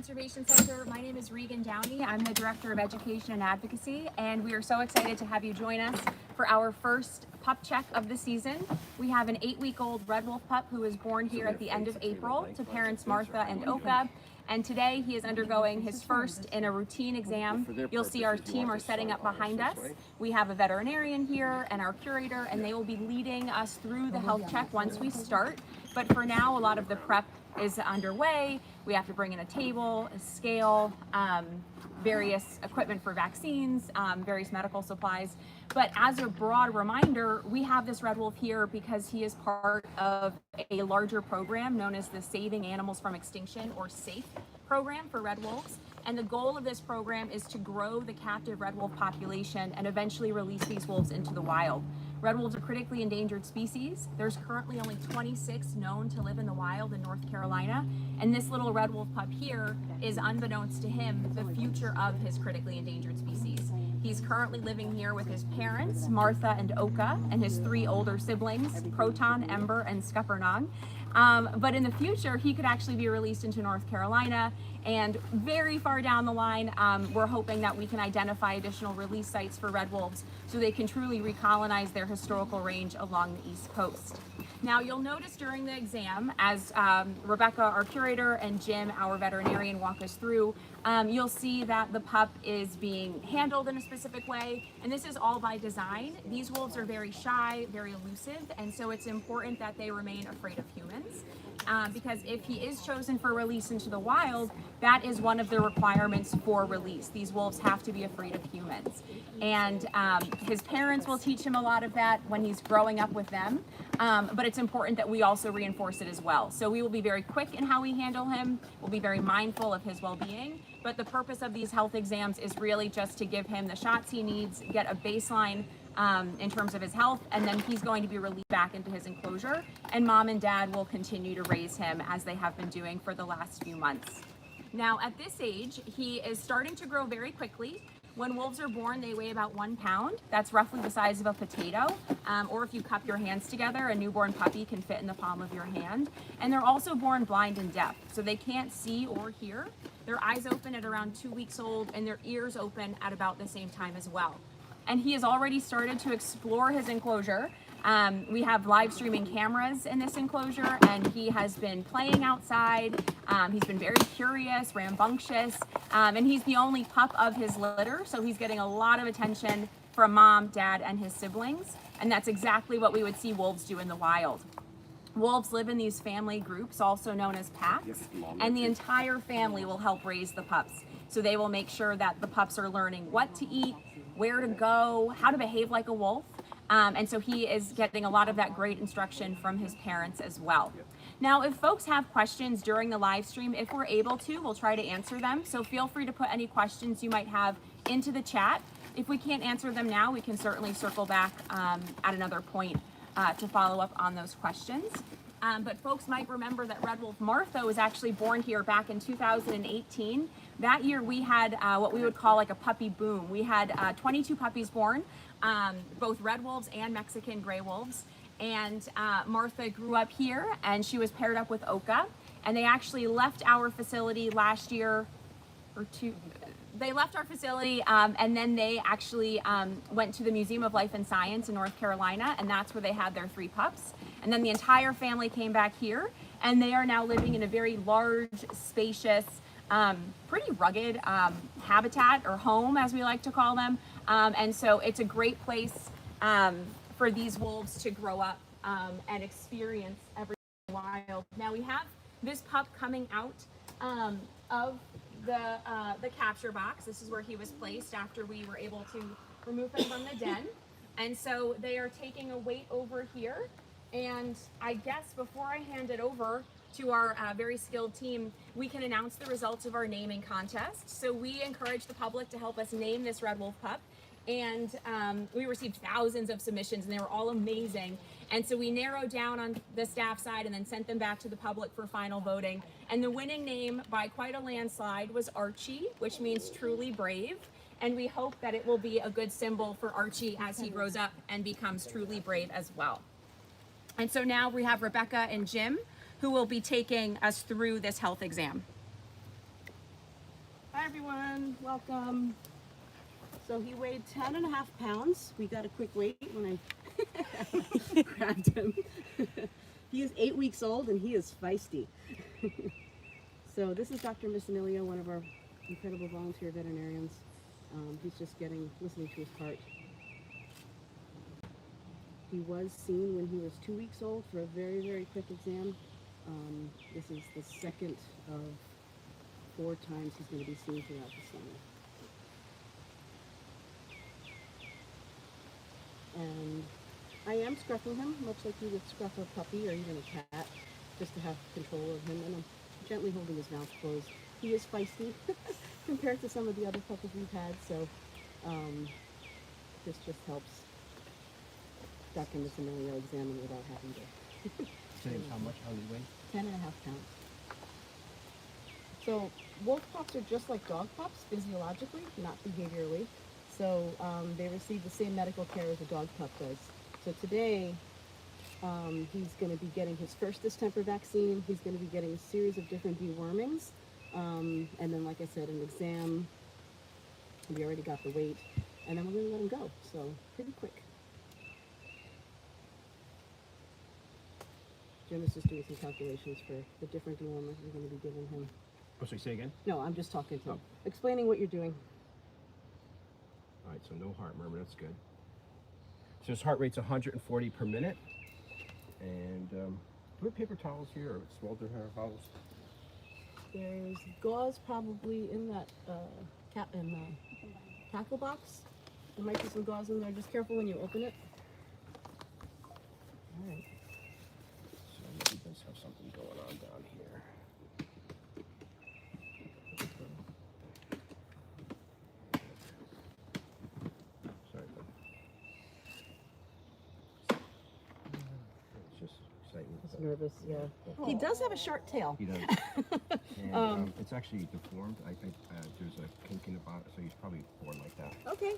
Conservation Center. My name is Regan Downey. I'm the Director of Education and Advocacy, and we are so excited to have you join us for our first pup check of the season. We have an 8-week-old red wolf pup who was born here at the end of April to parents Martha and Oka. And today he is undergoing his first in a routine exam. You'll see our team are setting up behind us. We have a veterinarian here and our curator, and they will be leading us through the health check once we start. But for now, a lot of the prep is underway. We have to bring in a table, a scale, various equipment for vaccines, various medical supplies. But as a broad reminder, we have this red wolf here because he is part of a larger program known as the Saving Animals from Extinction, or SAFE program for red wolves. And the goal of this program is to grow the captive red wolf population and eventually release these wolves into the wild. Red wolves are critically endangered species. There's currently only 26 known to live in the wild in North Carolina. And this little red wolf pup here is, unbeknownst to him, the future of his critically endangered species. He's currently living here with his parents, Martha and Oka, and his 3 older siblings, Proton, Ember, and Scuppernong. But in the future, he could actually be released into North Carolina, and very far down the line, we're hoping that we can identify additional release sites for red wolves so they can truly recolonize their historical range along the East Coast. Now, you'll notice during the exam, as Rebecca, our curator, and Jim, our veterinarian, walk us through, you'll see that the pup is being handled in a specific way, and this is all by design. These wolves are very shy, very elusive, and so it's important that they remain afraid of humans. Because if he is chosen for release into the wild, that is one of the requirements for release. These wolves have to be afraid of humans. And his parents will teach him a lot of that when he's growing up with them. But it's important that we also reinforce it as well. So we will be very quick in how we handle him. We'll be very mindful of his well-being. But the purpose of these health exams is really just to give him the shots he needs, get a baseline in terms of his health, and then he's going to be released back into his enclosure, and mom and dad will continue to raise him as they have been doing for the last few months. Now, at this age, he is starting to grow very quickly. When wolves are born, they weigh about 1 pound. That's roughly the size of a potato. Or if you cup your hands together, a newborn puppy can fit in the palm of your hand. And they're also born blind and deaf, so they can't see or hear. Their eyes open at around 2 weeks old, and their ears open at about the same time as well. And he has already started to explore his enclosure. We have live streaming cameras in this enclosure, and he has been playing outside. He's been very curious, rambunctious, and he's the only pup of his litter, so he's getting a lot of attention from mom, dad, and his siblings, and that's exactly what we would see wolves do in the wild. Wolves live in these family groups, also known as packs, and the entire family will help raise the pups. So they will make sure that the pups are learning what to eat, where to go, how to behave like a wolf. And so he is getting a lot of that great instruction from his parents as well. Now, if folks have questions during the live stream, if we're able to, we'll try to answer them. So feel free to put any questions you might have into the chat. If we can't answer them now, we can certainly circle back at another point to follow up on those questions. But folks might remember that red wolf Martha was actually born here back in 2018. That year we had what we would call like a puppy boom. We had 22 puppies born, both red wolves and Mexican gray wolves. And Martha grew up here, and she was paired up with Oka. And they actually left our facility last year, they left our facility, and then they actually went to the Museum of Life and Science in North Carolina, and that's where they had their 3 pups. And then the entire family came back here, and they are now living in a very large, spacious, pretty rugged habitat, or home, as we like to call them. And so it's a great place for these wolves to grow up and experience everything wild. Now we have this pup coming out of the capture box. This is where he was placed after we were able to remove him from the den. And so they are taking a weight over here. And I guess before I hand it over to our very skilled team, we can announce the results of our naming contest. So we encourage the public to help us name this red wolf pup. And we received thousands of submissions, and they were all amazing. And so we narrowed down on the staff side and then sent them back to the public for final voting. And the winning name by quite a landslide was Archie, which means truly brave. And we hope that it will be a good symbol for Archie as he grows up and becomes truly brave as well. And so now we have Rebecca and Jim, who will be taking us through this health exam. Hi everyone, welcome. So he weighed 10.5 pounds. We got a quick weight when I grabbed him. He is 8 weeks old and he is feisty. So this is Dr. Micinilio, one of our incredible volunteer veterinarians. He's just listening to his heart. He was seen when he was 2 weeks old for a very, very quick exam. This is the second of 4 times he's going to be seen throughout the summer. And I am scruffing him, much like you would scruff a puppy or even a cat, just to have control of him. And I'm gently holding his mouth closed. He is feisty compared to some of the other puppies we've had, so this just helps Dr. Micinilio examine without having to. James, how much? How do you weigh? 10.5 pounds. So wolf pups are just like dog pups physiologically, not behaviorally. So they receive the same medical care as a dog pup does. So today he's going to be getting his first distemper vaccine. He's going to be getting a series of different dewormings. And then, like I said, an exam. We already got the weight. And then we're going to let him go. So pretty quick. Jim is just doing some calculations for the different dewormers we're going to be giving him. Oh, so you say again? No, I'm just talking to him. Explaining what you're doing. All right, so no heart murmur, that's good. So his heart rate's 140 per minute. And do we have paper towels here or small hair bottles? There's gauze probably in that tackle box. There might be some gauze in there. Just careful when you open it. All right. So he does have something going on down here. Sorry, bud. It's just excitement. He's nervous, yeah. He does have a short tail. He does. And it's actually deformed. I think there's a kink in the bottom, so he's probably born like that. Okay.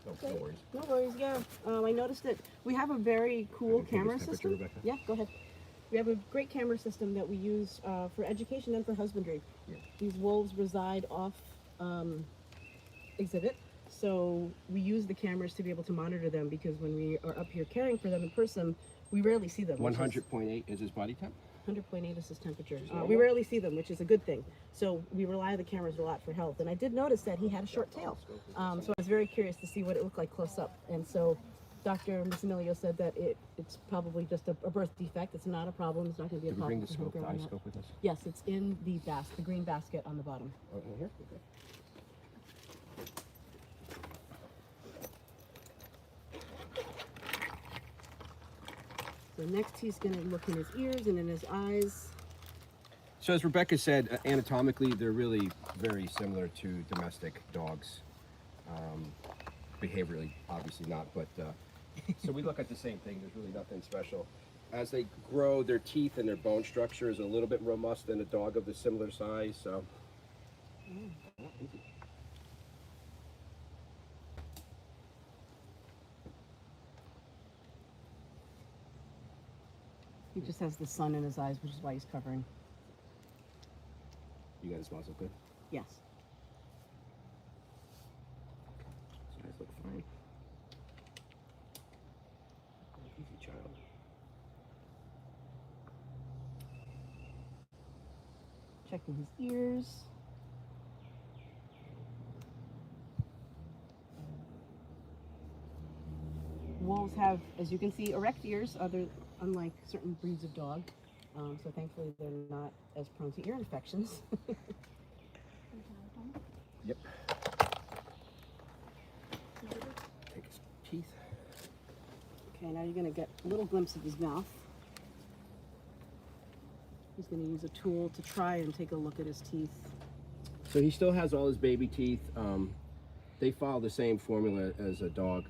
So no worries. No worries, yeah. I noticed that we have a very cool camera system. Rebecca? Yeah, go ahead. We have a great camera system that we use for education and for husbandry. Yeah. These wolves reside off exhibit, so we use the cameras to be able to monitor them, because when we are up here caring for them in person, we rarely see them. 100.8 is his body temp? 100.8 is his temperature. We rarely see them, which is a good thing. So we rely on the cameras a lot for health. And I did notice that he had a short tail. So I was very curious to see what it looked like close up. And so Dr. Micinilio said that it's probably just a birth defect. It's not a problem. It's not going to be a Did we problem. bring the scope, the eye scope with us? Yes, it's in the the green basket on the bottom. Oh, in here? Okay. So next he's going to look in his ears and in his eyes. So as Rebecca said, anatomically, they're really very similar to domestic dogs. Behaviorally, obviously not, but so we look at the same thing. There's really nothing special. As they grow, their teeth and their bone structure is a little bit more robust than a dog of the similar size, so. He just has the sun in his eyes, which is why he's covering. You guys smell so good? Yes. These guys look fine. Easy child. Checking his ears. Wolves have, as you can see, erect ears, unlike certain breeds of dog. So thankfully they're not as prone to ear infections. Yep. Take his teeth. Okay, now you're going to get a little glimpse of his mouth. He's going to use a tool to try and take a look at his teeth. So he still has all his baby teeth. They follow the same formula as a dog.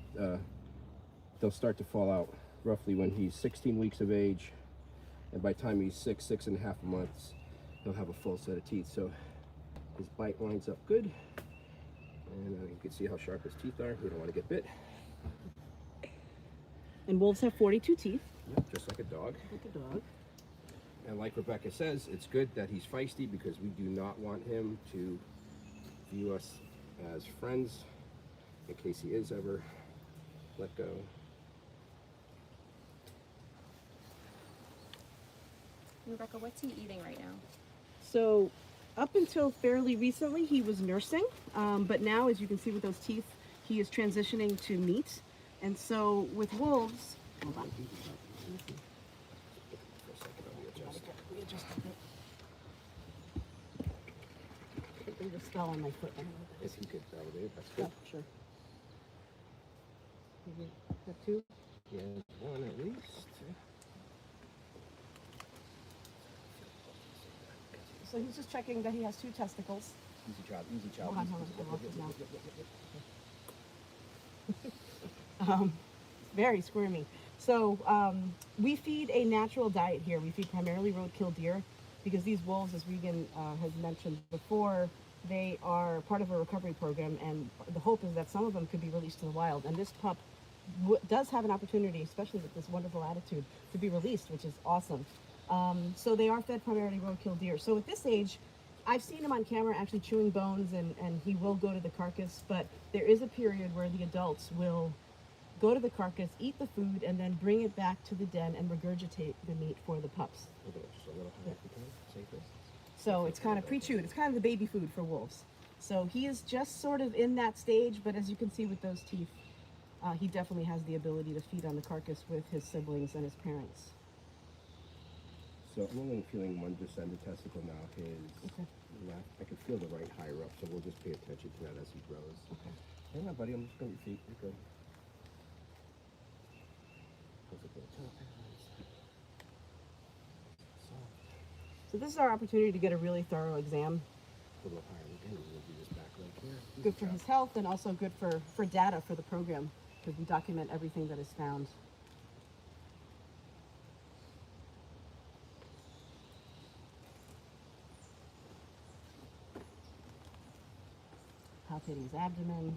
They'll start to fall out roughly when he's 16 weeks of age, and by the time he's 6.5 months, he'll have a full set of teeth. So his bite lines up good, and you can see how sharp his teeth are. We don't want to get bit. And wolves have 42 teeth. Yep, just like a dog. Like a dog. And like Rebecca says, it's good that he's feisty, because we do not want him to view us as friends in case he is ever let go. Rebecca, what's he eating right now? So up until fairly recently, he was nursing, but now, as you can see with those teeth, he is transitioning to meat. And so with wolves, hold on. For a second, I'll readjust. Readjust a bit. There's a spell on my foot. I don't know what that If is. you could validate it, that's Yeah, good. sure. Maybe have two. Yeah, one at least. So he's just checking that he has two testicles. Easy job, easy job. Hold on, hold on. I'm off it now. Very squirmy. So we feed a natural diet here. We feed primarily roadkill deer because these wolves, as Regan has mentioned before, they are part of a recovery program, and the hope is that some of them could be released to the wild. And this pup does have an opportunity, especially with this wonderful attitude, to be released, which is awesome. So they are fed primarily roadkill deer. So at this age, I've seen him on camera actually chewing bones, and he will go to the carcass, but there is a period where the adults will go to the carcass, eat the food, and then bring it back to the den and regurgitate the meat for the pups. Okay, just a little higher if you can. Safe distance. So it's kind of pre-chewed. It's kind of the baby food for wolves. So he is just sort of in that stage, but as you can see with those teeth, he definitely has the ability to feed on the carcass with his siblings and his parents. So I'm only feeling one descended testicle now. His Okay. left. I can feel the right higher up, so we'll just pay attention to that as he grows. Okay. Hang on, buddy. I'm just going to your feet. You're good. Those are good toe pads. Soft. So this is our opportunity to get a really thorough exam. A little higher again. We'll do this back leg here. Easy Good for job. his health and also good for data for the program because we document everything that is found. Palpating his abdomen.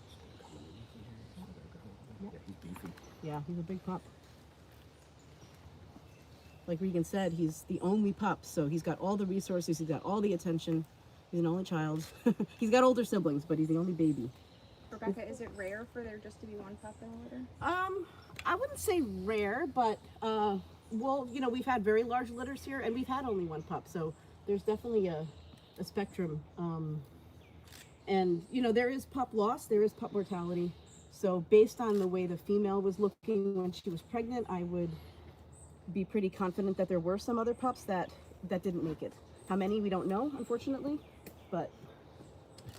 Just gonna come underneath in here. So there we go. Yep. Yeah, he's beefy. Yeah, he's a big pup. Like Regan said, he's the only pup, so he's got all the resources, he's got all the attention. He's an only child. He's got older siblings, but he's the only baby. Rebecca, is it rare for there just to be one pup in a litter? I wouldn't say rare, but well, you know, we've had very large litters here, and we've had only one pup, so there's definitely a spectrum. And you know, there is pup loss, there is pup mortality. So based on the way the female was looking when she was pregnant, I would be pretty confident that there were some other pups that didn't make it. How many, we don't know, unfortunately, but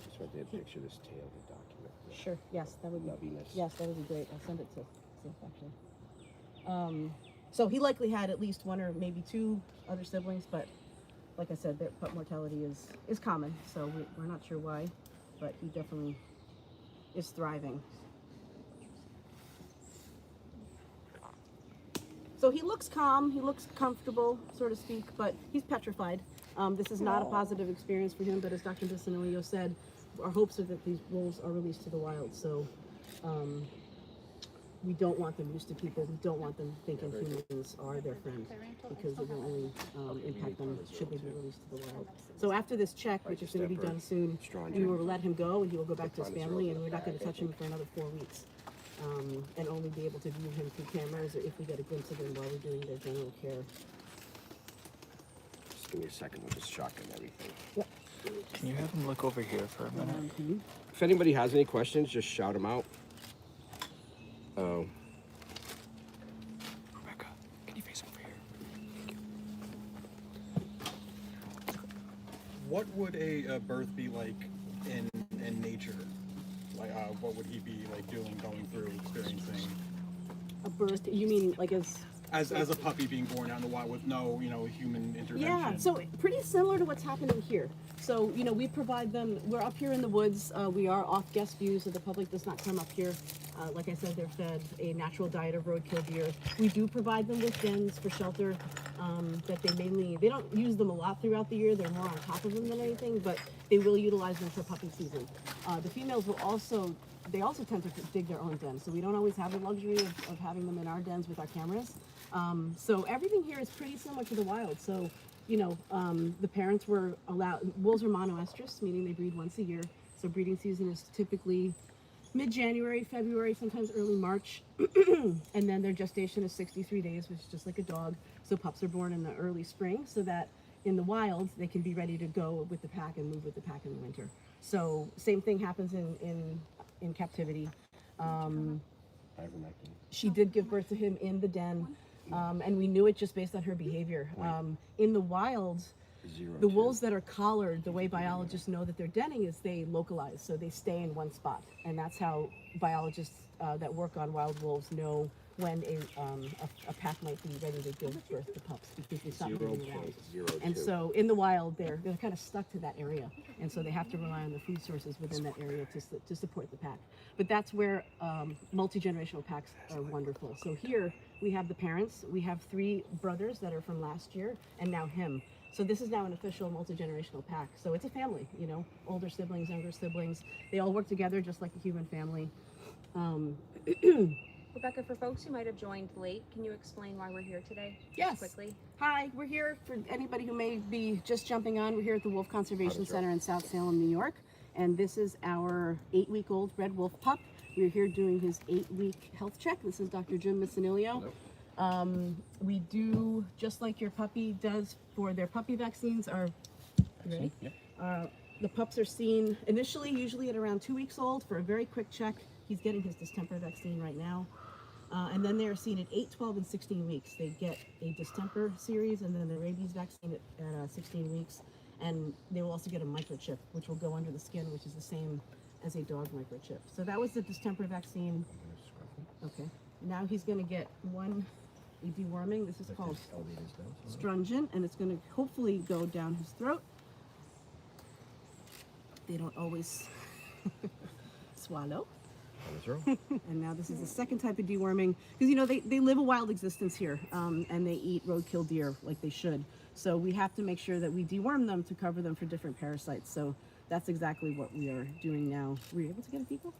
Just wanted to picture this tail to document the sure, yes, that would be, nubbiness. yes, that would be great. I'll send it to Sif, actually. So he likely had at least one or maybe two other siblings, but like I said, their pup mortality is common, so we're not sure why, but he definitely is thriving. So he looks calm, he looks comfortable, so to speak, but he's petrified. This is not a positive experience for him, but as Dr. Micinilio said, our hopes are that these wolves are released to the wild. So we don't want them used to people. We don't want them thinking humans are their friend, because it will only impact them should they be released to the wild. So after this check, which is going to be done soon, we will let him go and he will go back to his family, and we're not going to touch him for another 4 weeks. And only be able to view him through cameras or if we get a glimpse of him while we're doing their general care. Just give me a second. We'll just shotgun everything. Yep. Can you have him look over here for a minute? If anybody has any questions, just shout them out. Rebecca, can you face over here? What would a birth be like in nature? Like, what would he be like doing, going through, experiencing? A birth? You mean like As a puppy being born out in the wild with no, human intervention? Yeah, so pretty similar to what's happening here. So, you know, we provide them, we're up here in the woods, we are off guest view, so the public does not come up here. Like I said, they're fed a natural diet of roadkill deer. We do provide them with dens for shelter that they don't use them a lot throughout the year, they're more on top of them than anything, but they will utilize them for puppy season. The females will also, they also tend to dig their own dens, so we don't always have the luxury of having them in our dens with our cameras. So everything here is pretty similar to the wild. So the parents were allowed, wolves are monoestrous, meaning they breed once a year. So breeding season is typically mid-January, February, sometimes early March. And then their gestation is 63 days, which is just like a dog. So pups are born in the early spring so that in the wild, they can be ready to go with the pack and move with the pack in the winter. So same thing happens in captivity. She did give birth to him in the den, and we knew it just based on her behavior. In the wild, the wolves that are collared, the way biologists know that they're denning is they localize, so they stay in one spot, and that's how biologists that work on wild wolves know when a pack might be ready to give birth to pups, because they stop moving around. And so in the wild, they're kind of stuck to that area, and so they have to rely on the food sources within that area to support the pack. But that's where multi-generational packs are wonderful. So here we have the parents, we have 3 brothers that are from last year, and now him. So this is now an official multi-generational pack. So it's a family, older siblings, younger siblings. They all work together just like a human family. Rebecca, for folks who might have joined late, can you explain why we're here today? Yes. Quickly. Hi, we're here for anybody who may be just jumping on. We're here at the Wolf Conservation Center in South Salem, New York. And this is our 8-week-old red wolf pup. We're here doing his 8-week health check. This is Dr. Jim Micinilio. We do, just like your puppy does for their puppy vaccines, ready? Yep. The pups are seen initially, usually at around 2 weeks old for a very quick check. He's getting his distemper vaccine right now. And then they're seen at 8, 12, and 16 weeks. They get a distemper series and then the rabies vaccine at 16 weeks. And they will also get a microchip, which will go under the skin, which is the same as a dog microchip. So that was the distemper vaccine. Okay. Now he's going to get a deworming. This is called Strungent, and it's going to hopefully go down his throat. They don't always swallow. And now this is the second type of deworming, because they live a wild existence here, and they eat roadkill deer like they should. So we have to make sure that we deworm them to cover them for different parasites. So that's exactly what we are doing now. Were you able to get a fecal?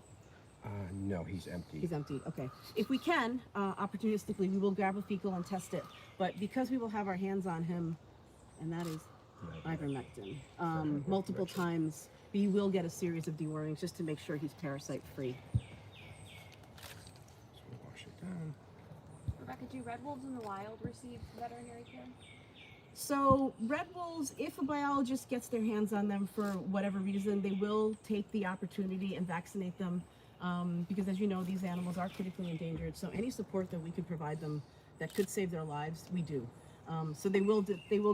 No, he's empty. He's empty. Okay. If we can, opportunistically, we will grab a fecal and test it. But because we will have our hands on him, and that is ivermectin, multiple times, we will get a series of dewormings just to make sure he's parasite free. Rebecca, do red wolves in the wild receive veterinary care? So red wolves, if a biologist gets their hands on them for whatever reason, they will take the opportunity and vaccinate them, because as you know, these animals are critically endangered. So any support that we could provide them that could save their lives, we do. So they will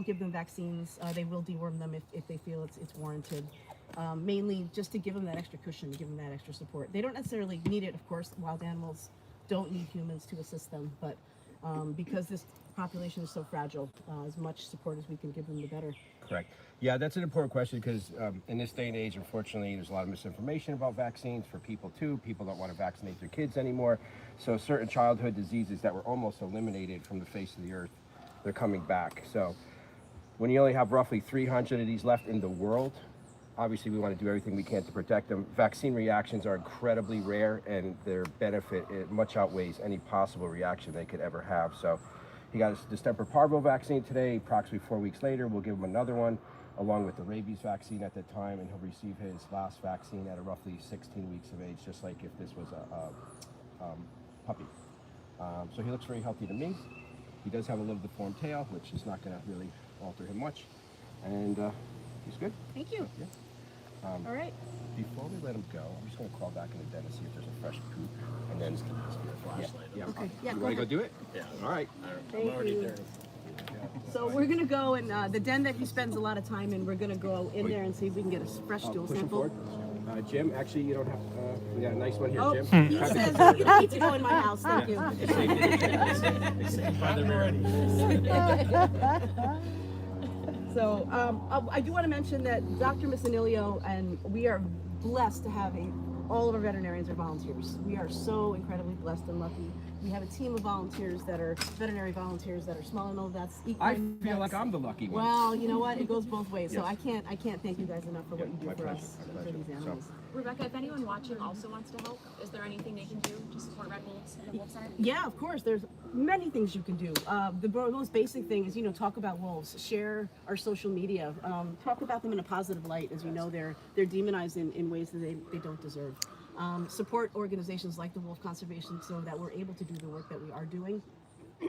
give them vaccines. They will deworm them if they feel it's warranted. Mainly just to give them that extra cushion, to give them that extra support. They don't necessarily need it, of course. Wild animals don't need humans to assist them, but because this population is so fragile, as much support as we can give them, the better. Correct. Yeah, that's an important question because in this day and age, unfortunately, there's a lot of misinformation about vaccines for people too. People don't want to vaccinate their kids anymore. So certain childhood diseases that were almost eliminated from the face of the earth, they're coming back. So when you only have roughly 300 of these left in the world, obviously we want to do everything we can to protect them. Vaccine reactions are incredibly rare, and their benefit much outweighs any possible reaction they could ever have. So he got his distemper parvo vaccine today. Approximately 4 weeks later, we'll give him another one along with the rabies vaccine at that time, and he'll receive his last vaccine at roughly 16 weeks of age, just like if this was a puppy. So he looks very healthy to me. He does have a little deformed tail, which is not going to really alter him much, and he's good. Thank you. Yeah. All right. Before we let him go, I'm just going to crawl back in the den and see if there's a fresh poop, and then yeah. Okay. Yeah. You Go want to ahead. go do it? Yeah. All right. Thank you. So we're gonna go and the den that he spends a lot of time in, we're gonna go in there and see if we can get a fresh stool Push him sample. forward. Jim, actually, you don't have. We got a nice one here, Oh, Jim. he says you don't need to go in my house. Thank you. So I do want to mention that Dr. Micinilio and we are blessed to have all of our veterinarians are volunteers. We are so incredibly blessed and lucky. We have a team of volunteers that are veterinary volunteers that are small and all that's I equine feel vets. like I'm the lucky one. Well, you know what? It goes both ways. So Yes. I can't thank you guys enough for what you do my for pleasure, us, my for pleasure. these animals. Rebecca, if anyone watching also wants to help, is there anything they can do to support Red Wolves and the Wolf Center? Yeah, of course. There's many things you can do. Most basic thing is, talk about wolves. Share our social media. Talk about them in a positive light. As you know, they're demonized in ways that they don't deserve. Support organizations like the Wolf Conservation so that we're able to do the work that we are doing.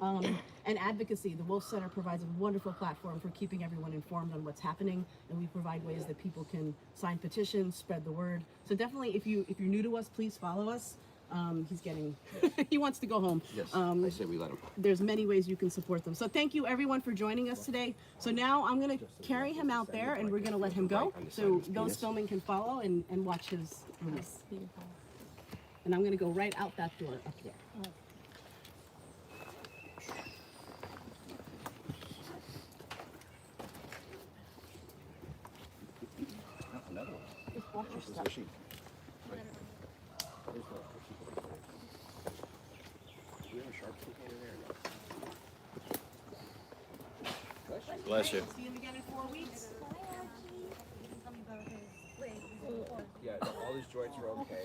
And advocacy. The Wolf Center provides a wonderful platform for keeping everyone informed on what's happening, and we provide ways that people can sign petitions, spread the word. So definitely, if you're new to us, please follow us. He's getting, he wants to go home. Yes, I say we let him. There's many ways you can support them. So thank you everyone for joining us today. So now I'm gonna carry him out there and we're gonna let him go. So those filming can follow and watch his release. And I'm gonna go right out that door up there. Another one. Just watch your step. Bless you. See him again in 4 weeks. Yeah, all his joints are okay.